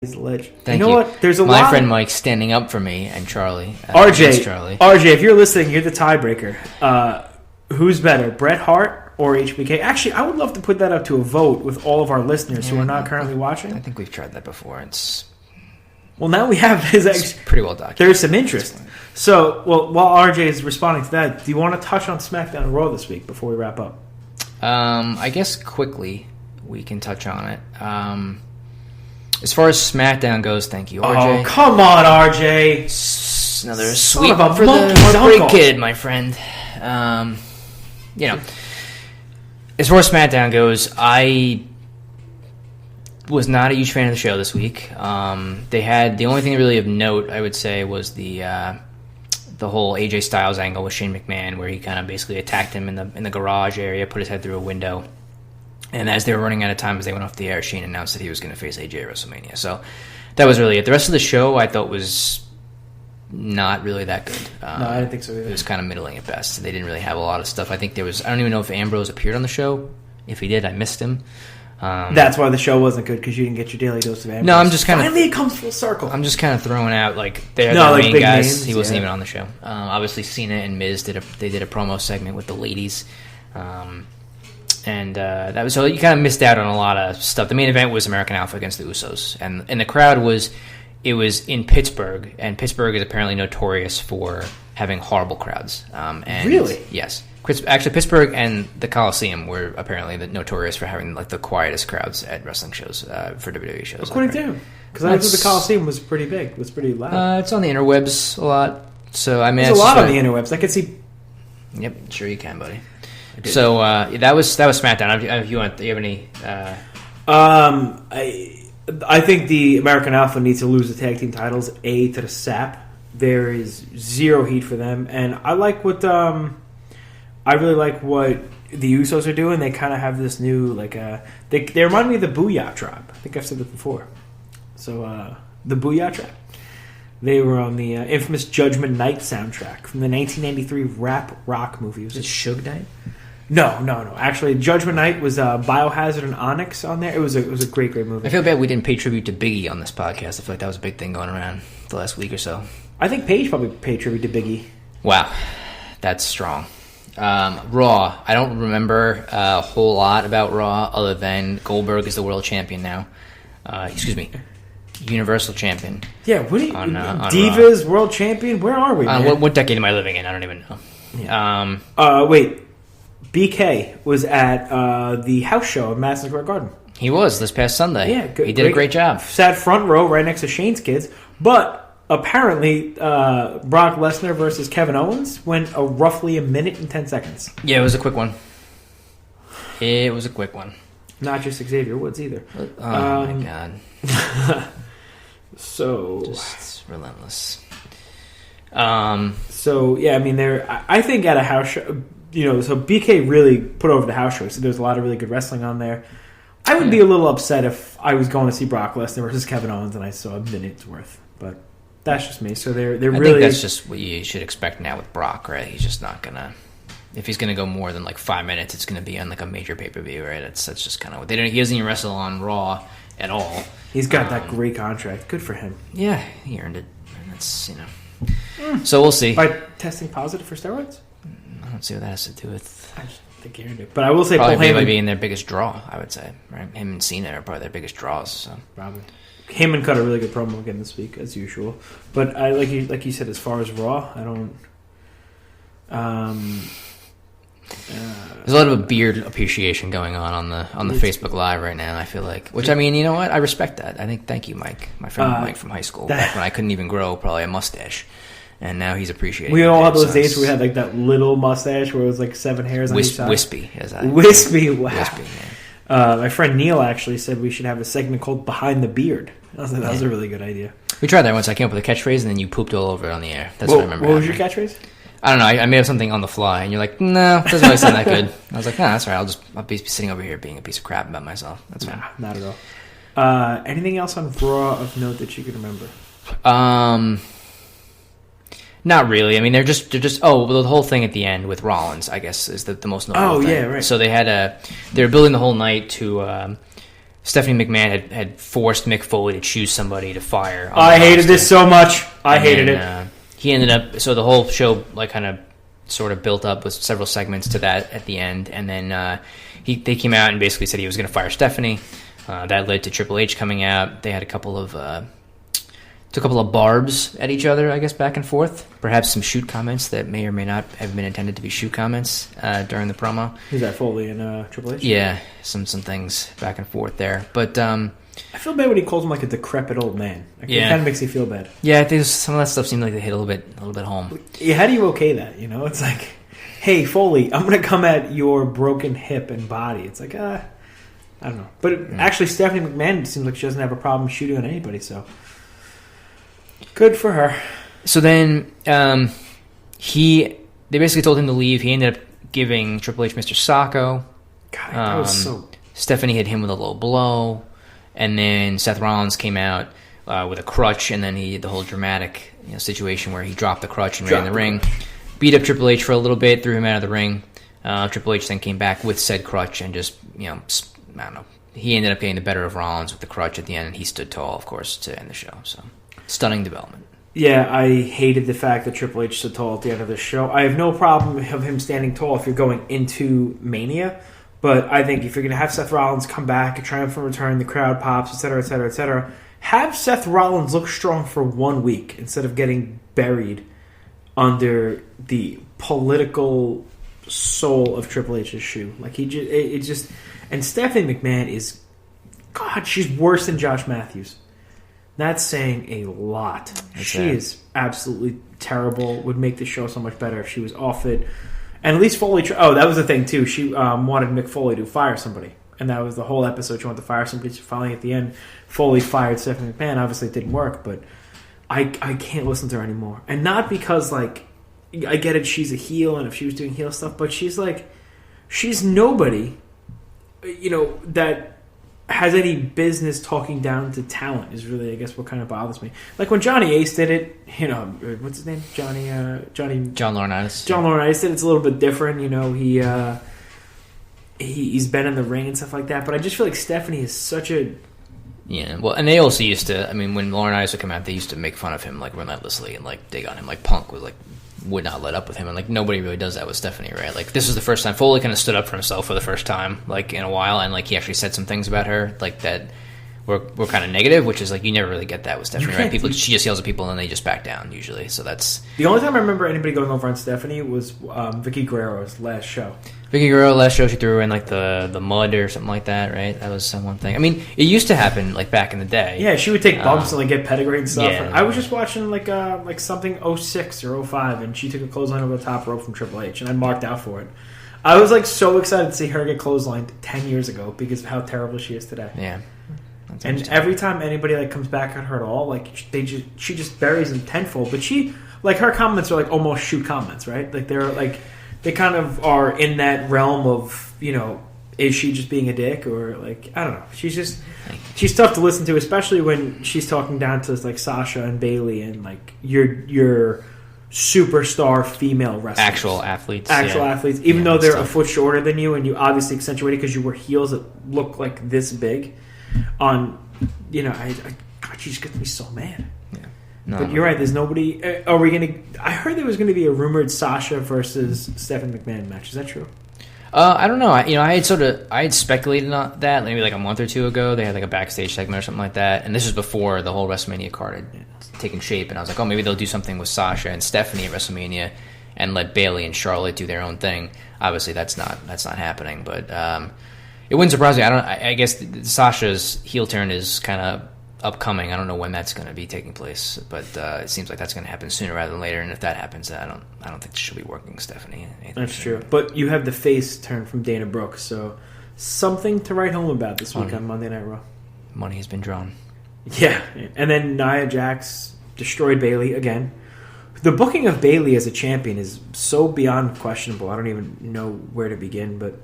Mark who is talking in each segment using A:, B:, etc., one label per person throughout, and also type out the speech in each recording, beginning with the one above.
A: He's a legend.
B: Thank
A: you.
B: You
A: Know what? There's
B: My friend Mike standing up for me and Charlie.
A: RJ, if you're listening, you're the tiebreaker. Who's better, Bret Hart or HBK? Actually, I would love to put that up to a vote with all of our listeners who are not currently watching.
B: I think we've tried that before.
A: Well, now we have
B: it's pretty well documented.
A: There's some interest. So, while RJ is responding to that, do you want to touch on SmackDown and Raw this week before we wrap up?
B: I guess quickly we can touch on it. As far as SmackDown goes, thank you, RJ.
A: Oh, come on, RJ.
B: Another sweep up for the heartbreak kid, my friend. As far as SmackDown goes, I was not a huge fan of the show this week. They had the only thing really of note, I would say, was the whole AJ Styles angle with Shane McMahon, where he kind of basically attacked him in the garage area, put his head through a window. And as they were running out of time, as they went off the air, Shane announced that he was going to face AJ at WrestleMania. So that was really it. The rest of the show I thought was not really that good.
A: No, I didn't think so either.
B: It was kind of middling at best. They didn't really have a lot of stuff. I think I don't even know if Ambrose appeared on the show. If he did, I missed him.
A: That's why the show wasn't good, because you didn't get your daily dose of Ambrose.
B: No, I'm just kind of...
A: Finally, it comes full circle.
B: I'm just kind of throwing out, they had their main guys.
A: Names,
B: he wasn't even on the show. Obviously, Cena and Miz did a promo segment with the ladies. And that was so you kind of missed out on a lot of stuff. The main event was American Alpha against the Usos, and the crowd was in Pittsburgh, and Pittsburgh is apparently notorious for having horrible crowds. And
A: really?
B: Yes. Actually, Pittsburgh and the Coliseum were apparently notorious for having the quietest crowds at wrestling shows for WWE shows.
A: According to him, because I thought the Coliseum was pretty big, was pretty loud.
B: It's on the interwebs a lot, so I mean,
A: there's a lot on the interwebs. I could see.
B: Yep, sure you can, buddy. So that was SmackDown. If you have any?
A: I think the American Alpha needs to lose the tag team titles to the SAP. There is zero heat for them, and I like what I really like what the Usos are doing. They kind of have this new they remind me of the Booyah Tribe. I think I've said that before. So the Booyah Tribe. They were on the infamous Judgment Night soundtrack from the 1993 rap rock movie.
B: Was it Suge Knight?
A: No. Actually, Judgment Night was Biohazard and Onyx on there. It was a great movie.
B: I feel bad we didn't pay tribute to Biggie on this podcast. I feel like that was a big thing going around the last week or so.
A: I think Paige probably paid tribute to Biggie.
B: Wow, that's strong. Raw. I don't remember a whole lot about Raw other than Goldberg is the world champion now. Universal champion.
A: Yeah, what are you... on Divas, Raw. World champion? Where are we, man?
B: What decade am I living in? I don't even know.
A: Yeah. Wait. BK was at the house show at Madison Square Garden.
B: He was this past Sunday.
A: Yeah,
B: he did a great job.
A: Sat front row right next to Shane's kids. But apparently, Brock Lesnar versus Kevin Owens went roughly a minute and 10 seconds.
B: Yeah, it was a quick one.
A: Not just Xavier Woods either.
B: Oh, my God.
A: So...
B: just relentless.
A: So, yeah, I mean, I think at a house show... so BK really put over the house show. So there's a lot of really good wrestling on there. I would be a little upset if I was going to see Brock Lesnar versus Kevin Owens and I saw a minute's worth. But that's just me. So they're really... I think
B: that's just what you should expect now with Brock, right? He's just not going to... If he's going to go more than 5 minutes, it's going to be on a major pay-per-view, right? That's just kind of what... He doesn't even wrestle on Raw at all.
A: He's got that great contract. Good for him.
B: Yeah, he earned it. And that's, So we'll see.
A: By testing positive for steroids?
B: I don't see what that has to do with...
A: I just think he earned it. But I will say
B: probably
A: Paul Heyman...
B: being their biggest draw, I would say. Right? Him and Cena are probably their biggest draws. So.
A: Probably. Heyman cut a really good promo again this week, as usual. But I like you said, as far as Raw, I don't...
B: There's a lot of a beard appreciation going on the Facebook Live right now, I feel like. Which, I mean, you know what? I respect that. Thank you, Mike. My friend Mike from high school. Back when I couldn't even grow probably a mustache. And now he's appreciating it.
A: We all had those days where we had that little mustache where it was 7 hairs on each side.
B: Wispy.
A: Wispy, wow.
B: Wispy, yeah.
A: My friend Neil actually said we should have a segment called Behind the Beard. That was a really good idea.
B: We tried that once. I came up with a catchphrase and then you pooped all over it on the air. That's what I remember.
A: What was your catchphrase?
B: I don't know. I made up something on the fly, and you're like, "No, it doesn't really sound that good." I was like, "No, that's all right. I'll be sitting over here being a piece of crap about myself. That's fine."
A: Nah, not at all. Anything else on Raw of note that you can remember?
B: Not really. I mean, they're just. Oh, well, the whole thing at the end with Rollins, I guess, is the most notable thing.
A: Yeah, right.
B: So they were building the whole night to Stephanie McMahon had forced Mick Foley to choose somebody to fire.
A: I hated this so much. I hated it.
B: He ended up... So the whole show kind of sort of built up with several segments to that at the end. And then they came out and basically said he was going to fire Stephanie. That led to Triple H coming out. They had a couple of barbs at each other, I guess, back and forth. Perhaps some shoot comments that may or may not have been intended to be shoot comments during the promo.
A: Who's that, Foley and Triple H?
B: Yeah, some things back and forth there. But
A: I feel bad when he calls him like a decrepit old man. It kind of makes you feel bad.
B: Yeah, I think some of that stuff seemed like they hit a little bit home.
A: Yeah, how do you okay that? It's like, hey, Foley, I'm going to come at your broken hip and body. It's like, I don't know. But actually, Stephanie McMahon seems like she doesn't have a problem shooting on anybody, so good for her.
B: So then they basically told him to leave. He ended up giving Triple H Mr. Sacco.
A: God, that was so...
B: Stephanie hit him with a low blow. And then Seth Rollins came out with a crutch, and then the whole dramatic situation where he dropped the crutch and ran in the ring. Beat up Triple H for a little bit, threw him out of the ring. Triple H then came back with said crutch and just, I don't know. He ended up getting the better of Rollins with the crutch at the end, and he stood tall, of course, to end the show. So, stunning development.
A: Yeah, I hated the fact that Triple H stood tall at the end of the show. I have no problem of him standing tall if you're going into Mania, but I think if you're going to have Seth Rollins come back, a triumphant return, the crowd pops, etc., etc., etc., have Seth Rollins look strong for 1 week instead of getting buried under the political soul of Triple H's shoe. Like, it just... And Stephanie McMahon is... God, she's worse than Josh Matthews. That's saying a lot. She is absolutely terrible. Would make the show so much better if she was off it. And at least Foley... that was the thing, too. She wanted Mick Foley to fire somebody. And that was the whole episode. She wanted to fire somebody. So finally, at the end, Foley fired Stephanie McMahon. Obviously, it didn't work, but I can't listen to her anymore. And not because, like... I get it, she's a heel, and if she was doing heel stuff, but she's like... She's nobody... that has any business talking down to talent is really, I guess, what kind of bothers me. Like when Johnny Ace did it, what's his name? John
B: Laurinaitis.
A: John Laurinaitis did it. It's a little bit different, he's been in the ring and stuff like that. But I just feel like Stephanie is such a...
B: Yeah, well, and they also used to, when Laurinaitis would come out, they used to make fun of him, like, relentlessly and, like, dig on him. Like, Punk was, like, would not let up with him, and, like, nobody really does that with Stephanie, right? Like, this was the first time Foley kind of stood up for himself for the first time, like, in a while, and, like, he actually said some things about her, like, that were kind of negative, which is, like, you never really get that with Stephanie, right? She just yells at people, and then they just back down, usually, so that's...
A: The only time I remember anybody going over on Stephanie was Vicky Guerrero's last show.
B: Vicky Guerrero, last show, she threw her in, like, the mud or something like that, right? That was one thing. It used to happen, like, back in the day.
A: Yeah, she would take bumps and, like, get pedigree and stuff.
B: Yeah,
A: I was just watching, like something 06 or 05, and she took a clothesline over the top rope from Triple H, and I marked out for it. I was, like, so excited to see her get clotheslined 10 years ago because of how terrible she is today.
B: Yeah.
A: And every time anybody, like, comes back at her at all, like, she just buries them tenfold. But she, like, her comments are, like, almost shoot comments, right? Like, they're, like... They kind of are in that realm of, is she just being a dick? Or, like, I don't know. She's tough to listen to, especially when she's talking down to, like, Sasha and Bayley and, like, your superstar female wrestlers.
B: Actual athletes.
A: Even though they're a foot shorter than you and you obviously accentuated because you wear heels that look like this big. God, she just gets me so mad. Yeah. No, but you're right. There's nobody. Are we gonna? I heard there was going to be a rumored Sasha versus Stephanie McMahon match. Is that true?
B: I don't know. I had speculated on that maybe like a month or two ago. They had like a backstage segment or something like that, and this was before the whole WrestleMania card had taken shape. And I was like, oh, maybe they'll do something with Sasha and Stephanie at WrestleMania, and let Bayley and Charlotte do their own thing. Obviously, that's not happening. But it wouldn't surprise me. I guess Sasha's heel turn is kind of upcoming. I don't know when that's going to be taking place, but it seems like that's going to happen sooner rather than later. And if that happens, I don't think she'll be working Stephanie.
A: That's true. But you have the face turn from Dana Brooks, so something to write home about this week on Monday Night Raw.
B: Money has been drawn.
A: Yeah, and then Nia Jax destroyed Bayley again. The booking of Bayley as a champion is so beyond questionable. I don't even know where to begin, but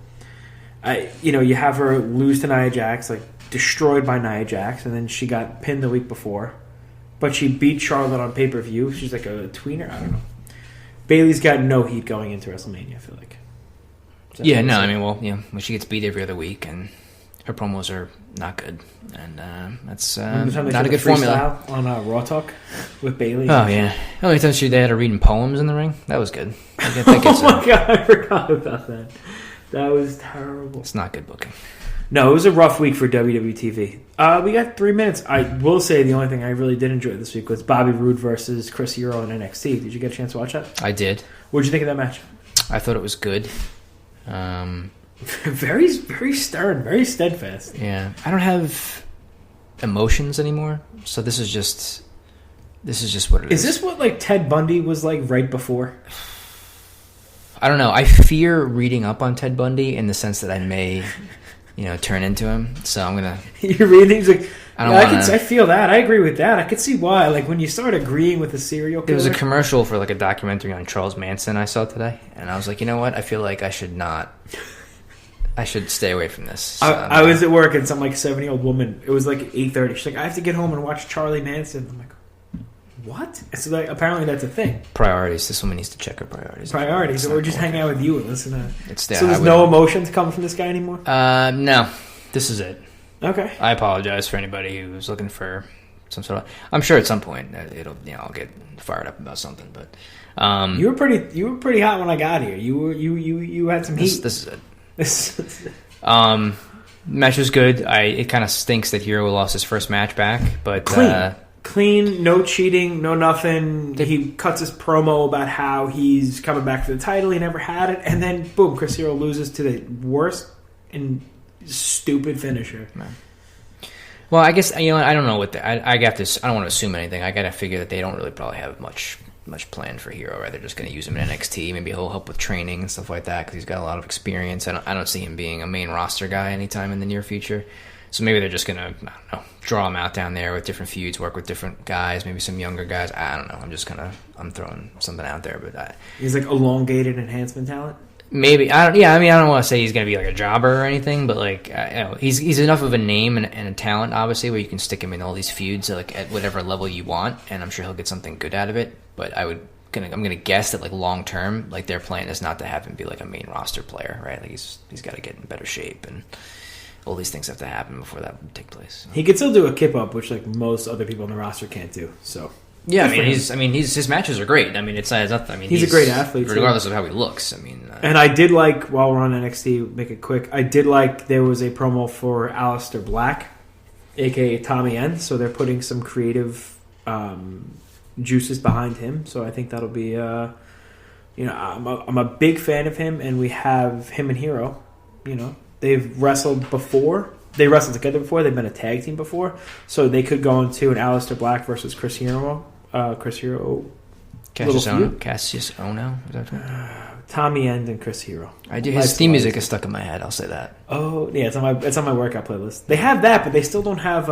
A: you have her lose to Nia Jax, like, destroyed by Nia Jax, and then she got pinned the week before. But she beat Charlotte on pay-per-view. She's like a tweener. I don't know. Bayley's got no heat going into WrestleMania, I feel like.
B: Yeah, no, when she gets beat every other week, and her promos are not good, and that's
A: Remember the time they
B: not a
A: did
B: good
A: the
B: formula.
A: freestyle on Raw Talk with Bailey.
B: Oh yeah, the only time they had her reading poems in the ring, that was good. That gets
A: Oh my god, I forgot about that. That was terrible.
B: It's not good booking.
A: No, it was a rough week for WWE TV. We got 3 minutes. I will say the only thing I really did enjoy this week was Bobby Roode versus Chris Hero in NXT. Did you get a chance to watch that?
B: I did.
A: What did you think of that match?
B: I thought it was good.
A: Very, very stern, very steadfast.
B: Yeah, I don't have emotions anymore, so this is just what it is.
A: Is this what like Ted Bundy was like right before?
B: I don't know. I fear reading up on Ted Bundy in the sense that I may, turn into him. So I'm gonna.
A: You read things like
B: I
A: I feel that. I agree with that. I could see why. Like when you start agreeing with a serial killer.
B: There was a commercial for like a documentary on Charles Manson I saw today, and I was like, you know what? I feel like I should not. I should stay away from this. So
A: I was at work and some like 70-year-old woman. It was like 8:30. She's like, I have to get home and watch Charlie Manson. I'm like, what? So like, apparently that's a thing.
B: Priorities. This woman needs to check her priorities.
A: Priorities. So we're just hanging out with you and listen to. So there's no emotions coming from this guy anymore.
B: No. This is it.
A: Okay.
B: I apologize for anybody who's looking for some sort of. I'm sure at some point I'll get fired up about something, but
A: you were pretty hot when I got here. You had some heat.
B: This is it. Match was good. It kind of stinks that Hero lost his first match back, but
A: clean, no cheating, no nothing. He cuts his promo about how he's coming back for the title. He never had it, and then boom, Chris Hero loses to the worst and stupid finisher.
B: Man. Well, I guess I don't know what I got this. I don't want to assume anything. I got to figure that they don't really probably have much planned for Hero. Right? They're just going to use him in NXT. Maybe he'll help with training and stuff like that because he's got a lot of experience. I don't see him being a main roster guy anytime in the near future. So maybe they're just going to, draw him out down there with different feuds, work with different guys, maybe some younger guys. I don't know. I'm throwing something out there, but
A: he's like elongated enhancement talent.
B: Maybe I don't want to say he's going to be like a jobber or anything, but like he's enough of a name and a talent, obviously, where you can stick him in all these feuds like at whatever level you want, and I'm sure he'll get something good out of it. But I'm gonna guess that like long term, like their plan is not to have him be like a main roster player, right? Like he's got to get in better shape, and all these things have to happen before that would take place. So.
A: He could still do a kip up, which like most other people on the roster can't do. So.
B: Yeah, his matches are great. I mean, it's nothing. I mean,
A: he's a great athlete,
B: regardless of how he looks. I mean,
A: and I did like while we're on NXT, make it quick. I did like there was a promo for Aleister Black, aka Tommy End. So they're putting some creative juices behind him. So I think that'll be, I'm a big fan of him, and we have him and Hero. They've wrestled before. They wrestled together before. They've been a tag team before, so they could go into an Aleister Black versus Chris Hero.
B: Cassius Ohno. Is that right?
A: Tommy End and Chris Hero.
B: I do. His theme music is stuck in my head. I'll say that.
A: Oh yeah, it's on my workout playlist. They have that, but they still don't have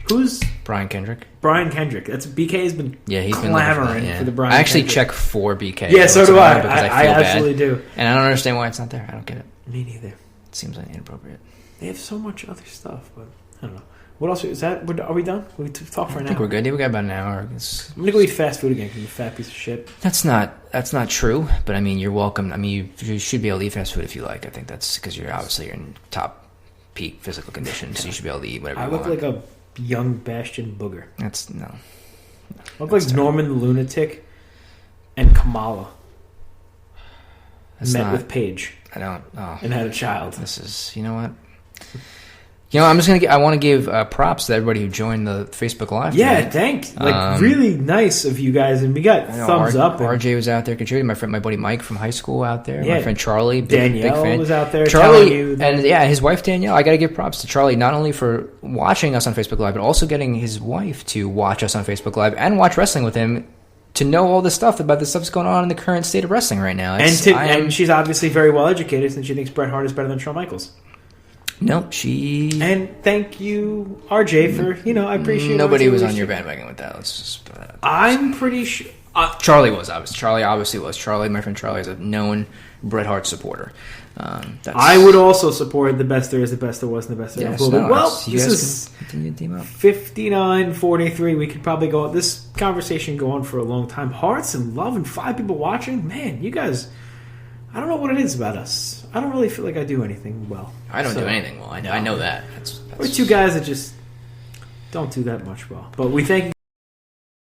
A: who's
B: Brian Kendrick.
A: Brian Kendrick. That's BK has been
B: he's
A: clamoring
B: been
A: for the Brian.
B: I actually
A: Kendrick.
B: check for BK.
A: Yeah, so do I. I absolutely do,
B: and I don't understand why it's not there. I don't get it.
A: Me neither.
B: It seems like inappropriate.
A: They have so much other stuff, but I don't know. What else is that? Are we done? We talk for an hour.
B: I think we're good. We got about an hour.
A: I'm gonna go eat fast food again. You fat piece of shit.
B: That's not true. But I mean, you're welcome. I mean, you should be able to eat fast food if you like. I think that's because you're in top peak physical condition, so you should be able to eat whatever you want.
A: I look like a young Bastion Booger.
B: No.
A: I look like terrible. Norman the Lunatic and Kamala with Paige.
B: I don't. Oh.
A: And had a child.
B: This is. You know what? I'm just gonna. I want to give props to everybody who joined the Facebook Live.
A: Yeah, thanks. Really nice of you guys, and we got thumbs up.
B: RJ was out there contributing. My buddy Mike from high school out there.
A: Yeah.
B: My friend Charlie,
A: Danielle
B: big fan.
A: was out there.
B: Charlie and his wife Danielle. I got to give props to Charlie not only for watching us on Facebook Live, but also getting his wife to watch us on Facebook Live and watch wrestling with him. To know all this stuff about the stuff that's going on in the current state of wrestling right now,
A: and she's obviously very well educated, since she thinks Bret Hart is better than Shawn Michaels.
B: Nope, she.
A: And thank you, RJ, for I appreciate.
B: Nobody was on your bandwagon with that. Let's just.
A: I'm pretty sure.
B: Charlie was obviously. Charlie obviously was. Charlie, my friend Charlie, is a known Bret Hart supporter.
A: I would also support the best there is, the best there was, and the best there ever will be. Well, this is 59-43. We could probably go. This conversation go on for a long time. Hearts and love and 5 people watching. Man, you guys. I don't know what it is about us. I don't really feel like I do anything well.
B: I don't do anything well. I know that. That's
A: we're two guys that just don't do that much well. But we thank you